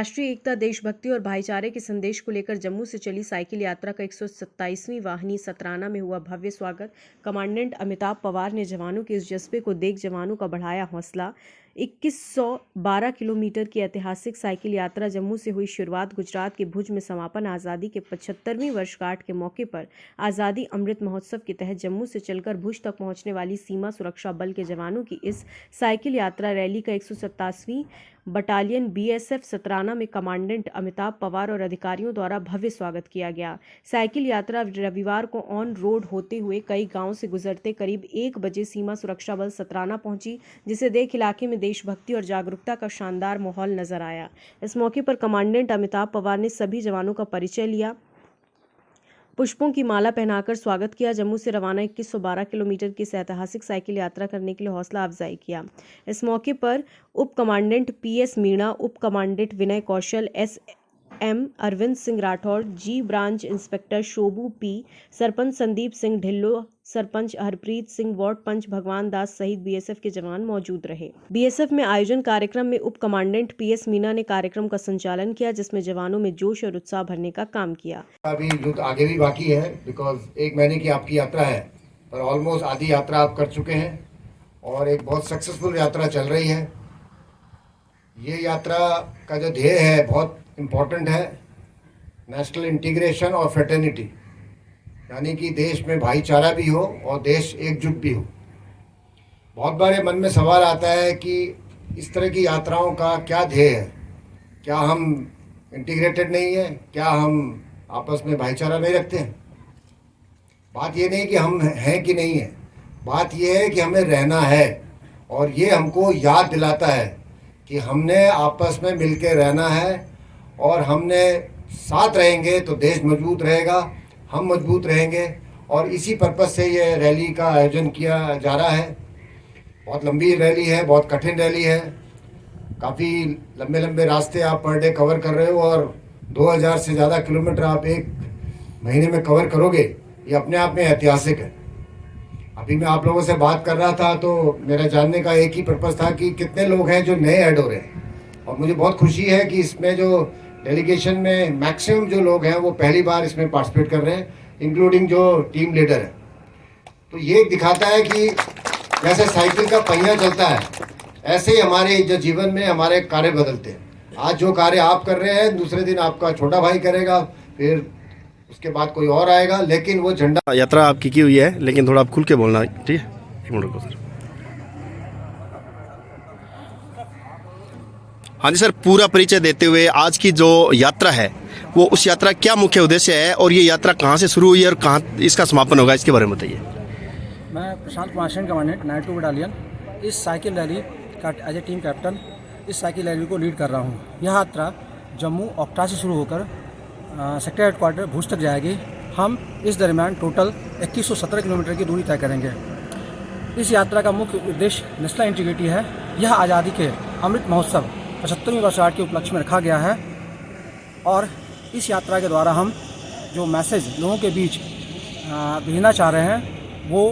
राष्ट्रीय एकता, देशभक्ति और भाईचारे के संदेश को लेकर जम्मू से चली साइकिल यात्रा का 127वीं वाहिनी सतराना में हुआ भव्य स्वागत। कमांडेंट अमिताभ पवार ने जवानों के इस जज्बे को देख जवानों का बढ़ाया हौसला। 2112 किलोमीटर की ऐतिहासिक साइकिल यात्रा जम्मू से हुई शुरुआत। गुजरात के भुज में समापन। आज़ादी के 75वीं वर्षगांठ के मौके पर आज़ादी अमृत महोत्सव के तहत जम्मू से चलकर भुज तक पहुंचने वाली सीमा सुरक्षा बल के जवानों की इस साइकिल यात्रा रैली का 127वीं बटालियन बीएसएफ सतराना में कमांडेंट अमिताभ पवार और अधिकारियों द्वारा भव्य स्वागत किया गया। साइकिल यात्रा रविवार को ऑन रोड होते हुए कई गांवों से गुजरते करीब 1 बजे सीमा सुरक्षा बल सतराना पहुंची, जिसे देख इलाके में देशभक्ति और जागरूकता का शानदार माहौल नजर आया। इस मौके पर कमांडेंट अमिताभ पवार ने सभी जवानों का परिचय लिया, पुष्पों की माला पहनाकर स्वागत किया। जम्मू से रवाना 2112 किलोमीटर की इस ऐतिहासिक साइकिल यात्रा करने के लिए हौसला अफजाई किया। इस मौके पर उप कमांडेंट पीएस मीणा, उप commandant Vinay Kaushal, SM Arvind Singh Rathore, G branch inspector Shobhu P, sarpanch Sandeep Singh Dhillon, sarpanch Harpreet Singh, ward panch Bhagwan Das सहित बीएसएफ के जवान मौजूद रहे। बीएसएफ में आयोजन कार्यक्रम में उप कमांडेंट पीएस मीणा ने कार्यक्रम का संचालन किया, जिसमें जवानों में जोश और उत्साह भरने का काम किया। अभी युद्ध आगे भी बाकी है, बिकॉज 1 महीने की आपकी यात्रा है, पर ऑलमोस्ट आधी यात्रा आप कर चुके हैं और एक बहुत सक्सेसफुल यात्रा चल रही है। ये यात्रा का जो ध्येय है बहुत इम्पोर्टेंट है, नेशनल इंटीग्रेशन और फ्रेटर्निटी, यानी कि देश में भाईचारा भी हो और देश एकजुट भी हो। बहुत बार मन में सवाल आता है कि इस तरह की यात्राओं का क्या ध्येय है, क्या हम इंटीग्रेटेड नहीं है, क्या हम आपस में भाईचारा नहीं रखते हैं। बात ये नहीं कि हम हैं कि नहीं है, बात ये है कि हमें रहना है, और ये हमको याद दिलाता है कि हमने आपस में मिलकर रहना है, और हमने साथ रहेंगे तो देश मजबूत रहेगा, हम मजबूत रहेंगे। और इसी पर्पस से ये रैली का आयोजन किया जा रहा है। बहुत लंबी रैली है, बहुत कठिन रैली है, काफ़ी लंबे लंबे रास्ते आप पर डे कवर कर रहे हो, और 2000 से ज़्यादा किलोमीटर आप 1 महीने में कवर करोगे, ये अपने आप में ऐतिहासिक है। अभी मैं आप लोगों से बात कर रहा था तो मेरा जानने का एक ही पर्पस था कि कितने लोग हैं जो नए ऐड हो रहे हैं, और मुझे बहुत खुशी है कि इसमें जो डेलीगेशन में मैक्सिमम जो लोग हैं वो पहली बार इसमें पार्टिसिपेट कर रहे हैं, इंक्लूडिंग जो टीम लीडर है। तो ये दिखाता है कि जैसे साइकिल का पहिया चलता है, ऐसे ही हमारे जो जीवन में हमारे कार्य बदलते हैं। आज जो कार्य आप कर रहे हैं, दूसरे दिन आपका छोटा भाई करेगा, फिर उसके बाद कोई और आएगा, लेकिन वो झंडा। यात्रा आपकी की हुई है, लेकिन थोड़ा आप खुल के बोलना, ठीक है? एक मिनट रुको सर। हाँ जी सर, पूरा परिचय देते हुए आज की जो यात्रा है वो उस यात्रा क्या मुख्य उद्देश्य है, और ये यात्रा कहाँ से शुरू हुई है और कहाँ इसका समापन होगा, इसके बारे में बताइए। मैं प्रशांत कुमार सिंह, कमांडेंट 92 बटालियन, इस साइकिल रैली का एज ए टीम कैप्टन इस साइकिल रैली को लीड कर रहा हूँ। यह यात्रा जम्मू ओक्टा से शुरू होकर सेक्टर हेडक्वार्टर भुज तक जाएगी। हम इस दरमियान टोटल 2117 किलोमीटर की दूरी तय करेंगे। इस यात्रा का मुख्य उद्देश्य नेशनल इंटीग्रिटी है। यह आज़ादी के अमृत महोत्सव 75वीं वर्षगांठ के उपलक्ष्य में रखा गया है, और इस यात्रा के द्वारा हम जो मैसेज लोगों के बीच भेजना चाह रहे हैं वो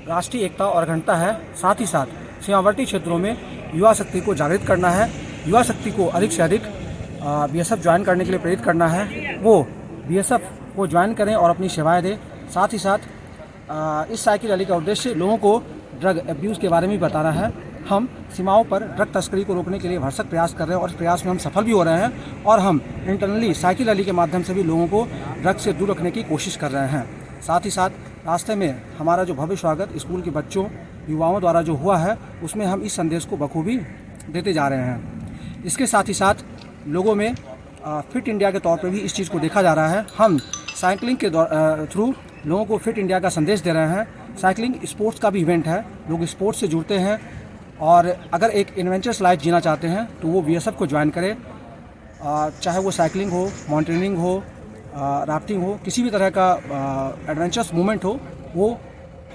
राष्ट्रीय एकता और अखंडता है। साथ ही साथ सीमावर्ती क्षेत्रों में युवा शक्ति को जागृत करना है, युवा शक्ति को अधिक से अधिक बीएसएफ ज्वाइन करने के लिए प्रेरित करना है, वो बीएसएफ को ज्वाइन करें और अपनी सेवाएं दें। साथ ही साथ इस साइकिल रैली का उद्देश्य लोगों को ड्रग एब्यूज़ के बारे में बताना है। हम सीमाओं पर ड्रग तस्करी को रोकने के लिए भरसक प्रयास कर रहे हैं, और इस प्रयास में हम सफल भी हो रहे हैं, और हम इंटरनली साइकिल रैली के माध्यम से भी लोगों को ड्रग से दूर रखने की कोशिश कर रहे हैं। साथ ही साथ रास्ते में हमारा जो भव्य स्वागत स्कूल के बच्चों, युवाओं द्वारा जो हुआ है, उसमें हम इस संदेश को बखूबी देते जा रहे हैं। इसके साथ ही साथ लोगों में फिट इंडिया के तौर पर भी इस चीज़ को देखा जा रहा है। हम साइकिलिंग के थ्रू लोगों को फिट इंडिया का संदेश दे रहे हैं। साइकिलिंग स्पोर्ट्स का भी इवेंट है, लोग स्पोर्ट्स से जुड़ते हैं, और अगर एक एडवेंचरस लाइफ जीना चाहते हैं तो वो बीएसएफ को ज्वाइन करें, चाहे वो साइकिलिंग हो, माउंटेनियरिंग हो, राफ्टिंग हो, किसी भी तरह का एडवेंचरस मूवमेंट हो, वो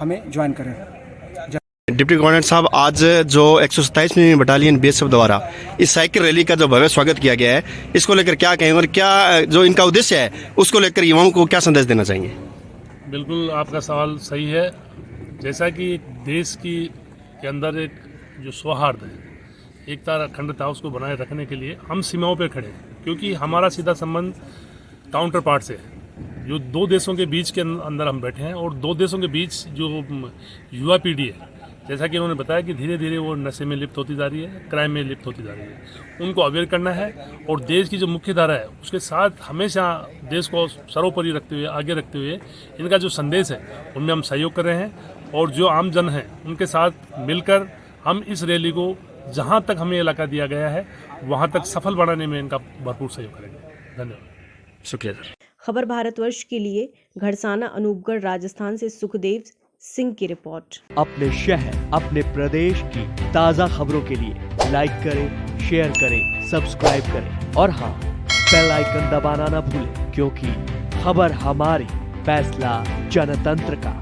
हमें ज्वाइन करें। डिप्टी कमांडेंट साहब, आज जो 127वीं बटालियन बीएसएफ द्वारा इस साइकिल रैली का जो भव्य स्वागत किया गया है, इसको लेकर क्या कहेंगे, और क्या जो इनका उद्देश्य है उसको लेकर युवाओं को क्या संदेश देना चाहेंगे? बिल्कुल आपका सवाल सही है। जैसा कि एक देश के अंदर एक जो सौहार्द है, एकता अखंडता, उसको बनाए रखने के लिए हम सीमाओं पर खड़े हैं। क्योंकि हमारा सीधा संबंध काउंटर पार्ट से है। जो दो देशों के बीच के अंदर हम बैठे हैं और दो देशों के बीच जो युवा पीढ़ी है, जैसा कि उन्होंने बताया कि धीरे धीरे वो नशे में लिप्त होती जा रही है, क्राइम में लिप्त होती जा रही है, उनको अवेयर करना है और देश की जो मुख्य धारा है उसके साथ हमेशा देश को सर्वोपरि रखते हुए, आगे रखते हुए इनका जो संदेश है उनमें हम सहयोग कर रहे हैं और जो आम जन हैं उनके साथ मिलकर हम इस रैली को जहाँ तक हमें इलाका दिया गया है वहाँ तक सफल बनाने में इनका भरपूर सहयोग करेंगे। धन्यवाद। शुक्रिया सर। खबर भारतवर्ष के लिए घड़साना अनूपगढ़ राजस्थान से सुखदेव सिंह की रिपोर्ट। अपने शहर, अपने प्रदेश की ताज़ा खबरों के लिए लाइक करें, शेयर करें, सब्सक्राइब करें और हाँ, बेल आइकन दबाना ना भूलें, क्योंकि खबर हमारी, फैसला जनतंत्र का।